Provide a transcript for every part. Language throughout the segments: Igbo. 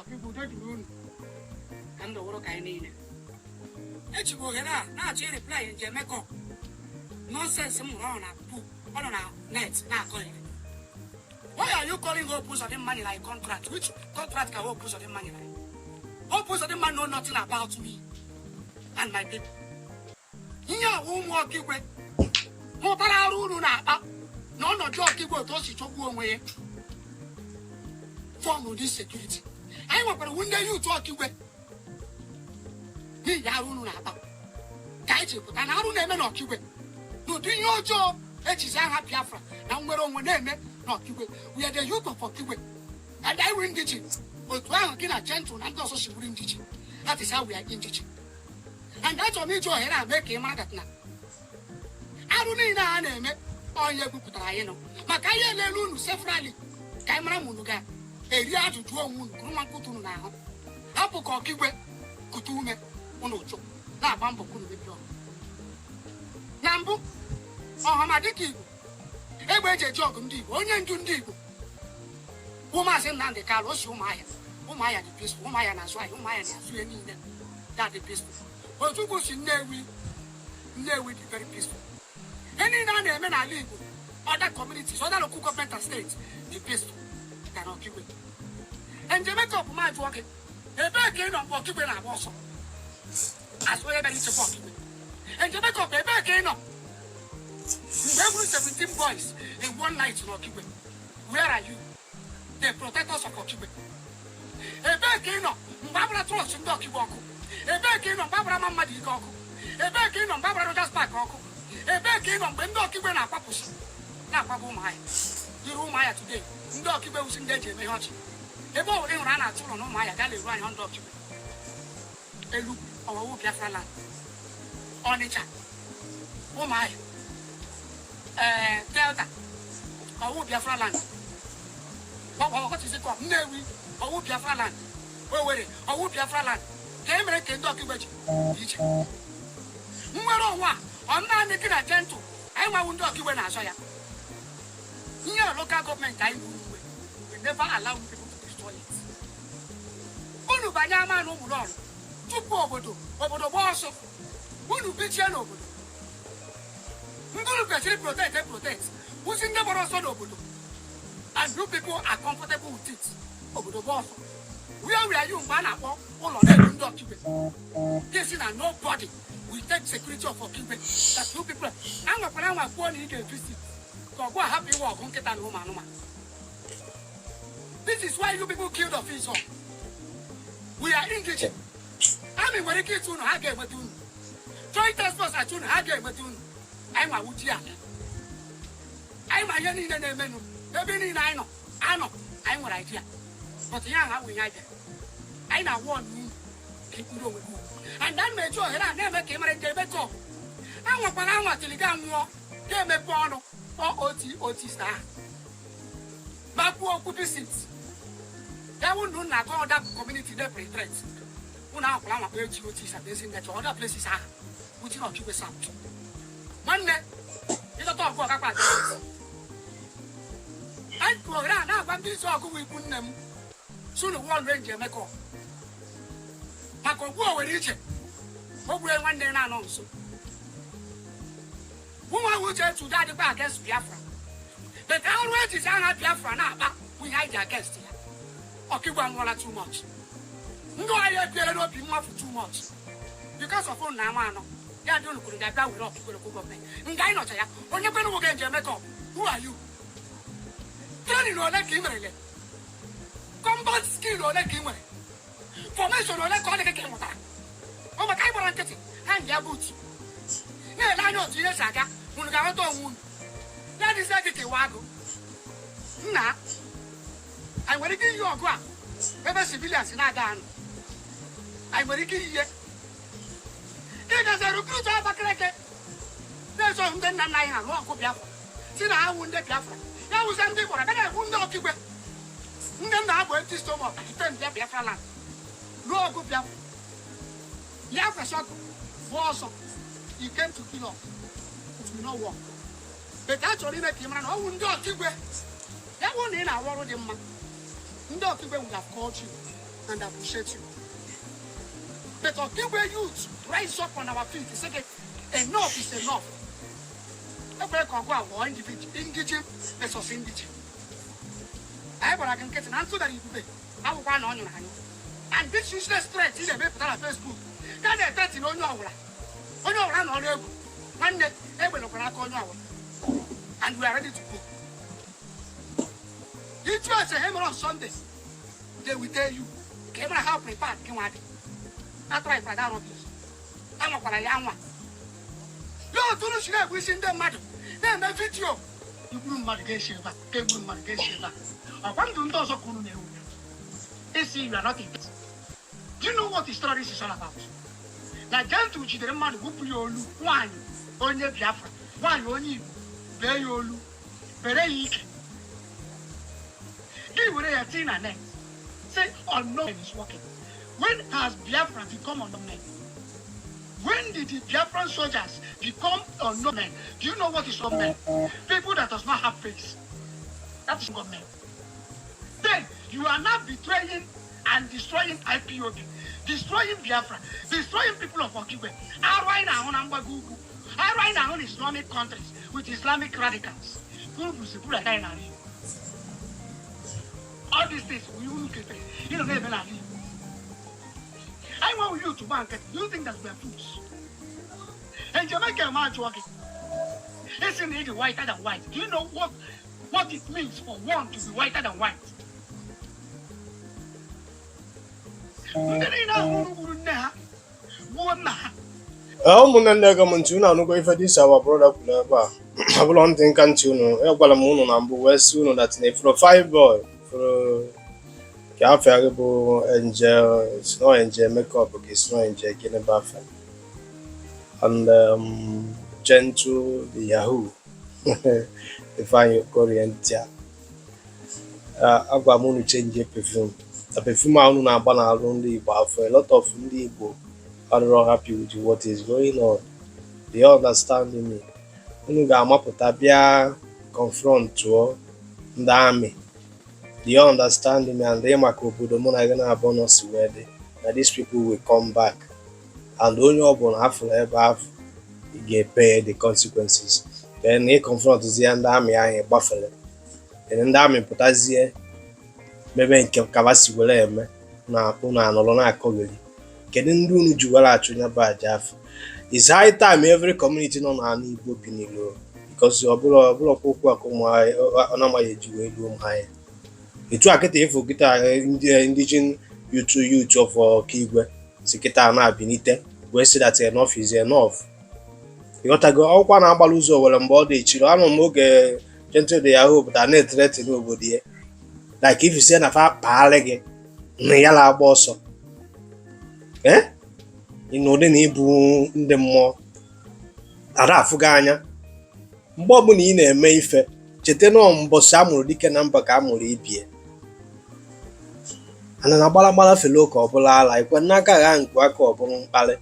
People don't run and the work I need. Let's go here now. Reply in Jamaica. Nonsense, some wrong on our net. Now calling. Why are you calling opus of the money like contract? Which contract can opus of the money like? Opus of the man know nothing about me and my people. Here, won't walk you with. No, no, joke, you go to see away. Form of this security. I want to win you talking with. Me, Yaruna. Kaiji, but I don't ever knock you with. No, do your job. It is a happy Afra. Now we're on one name, not you. We are the youth of Kiwi. And I win digit. But while getting a gentleman and also she win digit. That is how we are indigent. And that's what me joy and I make him mad at now. I don't need a name. Oh, you could try, you know. Makaya Lelu severally. Camera Munuga. A year to draw moon, Kumakutu now. Apple Kiwi, Kutume, Unocho. Now Bambo couldn't be drawn. Nambu. Oh, Hamadiki. Ebe jog ndi, onye ndu ndi Igbo. Woman say na the Carlos Umaya. Umaya the peaceful, Umaya na swai, Umaya na swai ni ne. That the peaceful. But you go see Newi the very peaceful. Any na men are legal. Other communities, other local government and states, the peaceful. Cannot keep it. And Jamaica of my working. A bad game of walking when I was. As well as it's a walking. And Jamaica of a bad game of 17 boys in one night in Okiwe. Where are you? The protectors of Okiwe. A bad king of Barbara Trust in Dokiwako. A bad king of Barbara Mamadi Goko. A bad king of Barbara Jaspak Goko. A bad king of Bendokiwe and Papus. Now, Papu Maya. You room Maya today. Ndokiwe was in danger, may hot. A boy didn't run out to no Maya, Galley run on Dokiwe. A look of a wood Yafala. On each other. Oh my. Delta. I will be a flat land. What is it called? Nevi. I will be a flat land. Wait, I will be a flat land. Came can document. Mwero, I'm not making a gentle. I won't document as I am. Here, local government, I will never allow people to destroy it. Unu Banyama no Muron. Tupo over the boss of Unu Pichano. Protect. Who's in the Boroso? And you people are comfortable with it. Over the boss. Where are you, man? All of them document. This is nobody. We take security of our people. That you people. I'm a plan of one in the visit. So go happy walk on Ketan Roma. This is why you people killed of his own. We are indigent. I mean, when it gets to Hagay Matun. Joint us was at Hagay Matun. I'm a Wutia. I'm a young in the menu. Maybe I know. I'm what I hear. But young, how we like it. I know one moon. Keep going with you. And that made sure that I never came and gave it all. I'm a Panama till you got more. Came a bono or OT star. Baku could sit. That won't do not all that community there for threats. Who now plan a page OTs and this in that other places are. Which you not keep us out. One day, you don't talk about this. I go around now, but this all we put them. Soon one ranger make up. I can go with each. Hope one day now also. Woman will tell to that back against Biafra. But our rate is not Biafra now, but we hide against here. Okay, one more too much. No, I appear not be more for too much. Because of one Namano. They are doing good. They are with people who go back. And I know that when you're going to get Jamaica, who are you? Turning on like him. Combat skill on like him. Formation on like all the camera. Oh, my camera and getting hand their boots. Yeah, I know the saga. When you got a wound. That is like a wago. Nah, I will give you a grab. Ever civilians in our gun. I will give you. There's a recruit of a cracker. There's something that I have walked up. See, I wouldn't get Biafra. That was empty for a better wound of you. Then I went to stomach to turn Biafra land. Low good Biafra. Biafra shot. Was you came to kill us. It will not work. But that's only make him run. I wouldn't go to where. That one in our world, man. No people would have called you. and appreciate you. But Okigwe youth rise up on our feet and say, enough is enough. Indigenous versus indigenous. I can get an answer that you pay. I will find on your hand. And this useless threat is a bit on Facebook. Can I threat in on your hand? On your hand on your one day, they will look at on your. And we are ready to go. You trust a hammer on Sunday. They will tell you, came and help me part, come on. I try for that obvious. I'm a young one. You don't see that wishing them matter. Then the video. You wouldn't margation, but they wouldn't margation. I want to do so cool. They see you are not in it. Do you know what the story is all about? Like, just to the man who put your one on your Biafra, one on you, very old, very easy. They were a thing and then say, unknown is working. When has Biafra become unknown men? When did the Biafran soldiers become unknown men? Do you know what is unknown men? People that does not have face. That is unknown men. Then you are not betraying and destroying IPOB, destroying Biafra, destroying people of Okigwe. Right now on Ambagugu, right now on Islamic countries with Islamic radicals. All these things we will look at it. You don't even have it. I want you to bank it. You think that we are fools? And Jamaica man talking. Isn't it whiter than white? Do you know what it means for one to be whiter than white? Ụmụnne gọọmenti unu anụgo ife dis our brother kwuru ebe a abụrụ ntị nka ntị unu egwara m unu na mbụ wee sị unu that na fine boy for ka afọ ya bụ angel it's not angel makeup it's not angel gịnị bụ afọ and gentle the yahoo ifeanyị Korean agwa m unu change perfume the perfume unu na-agba n'alụ ndị Igbo afọ a lot of ndị Igbo are not happy with what is going on. They understand me. Unu ga-amapụta bịa confront the army. They understand me and they maka obodo mụ na gị na-abụ nọsi wee dị that these people will come back and onye ọbụla afọ ebe afọ ị ga-pay the consequences. Then they confront ndị army ahụ gbafere. Then ndị army pụtazie mebe nke kabasi were eme na unu anọrọ na-akọgheri. Kedu ndị unu jiwara achụ nya bụ aja afọ? It's high time every community nọ n'ala Igbo bi n'ilo because ọbụla okwu aka ụmụ na-amaghị ejiwe elu ụmụ anyị. Etu a kịta ịfụ kịta indigenous youth of Okigwe si kịta na-abinite wee sị that enough is enough. Ịghọtago ọkwa na-agbalụ ụzọ were mgbe ọ dị echiri anụ m oge gentle the yahoo pụtara na-etereti n'obodo ya like if you say na fa kpaarị gị na ya na-agba ọsọ ịnọdụ na ịbụ ndị mmụọ ara afụghị anya mgbe ọbụla ị na-eme ife cheta na mbọsị amụrụ dike na mba ka amụrụ ibie ana na gbalagbala felo ka ọbụla ala ikwe n'aka agha nkwu aka ọbụrụ mkpali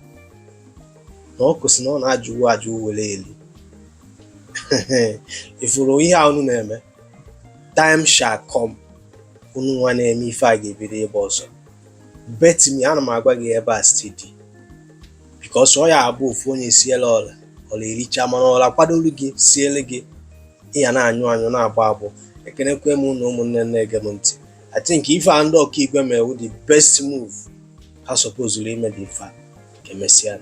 na ọ kwụsị na ọ na-ajụ were eli ifuru ihe a unu na-eme time shall come unu nwa na-eme ife a ga-ebido ịgba ọsọ bet me ana m agwa gị ebe a steady because ọ ya abụ ofu onye siela ọla ericha mana ọla kwadolu gị siele gị ịya na-anyụ na-agba agbụ ekenekwe m na ụmụnne na-ege m ntị I think ife a ndị Okigwe mewu the best move ha supposed ime dị ife a ka emesịa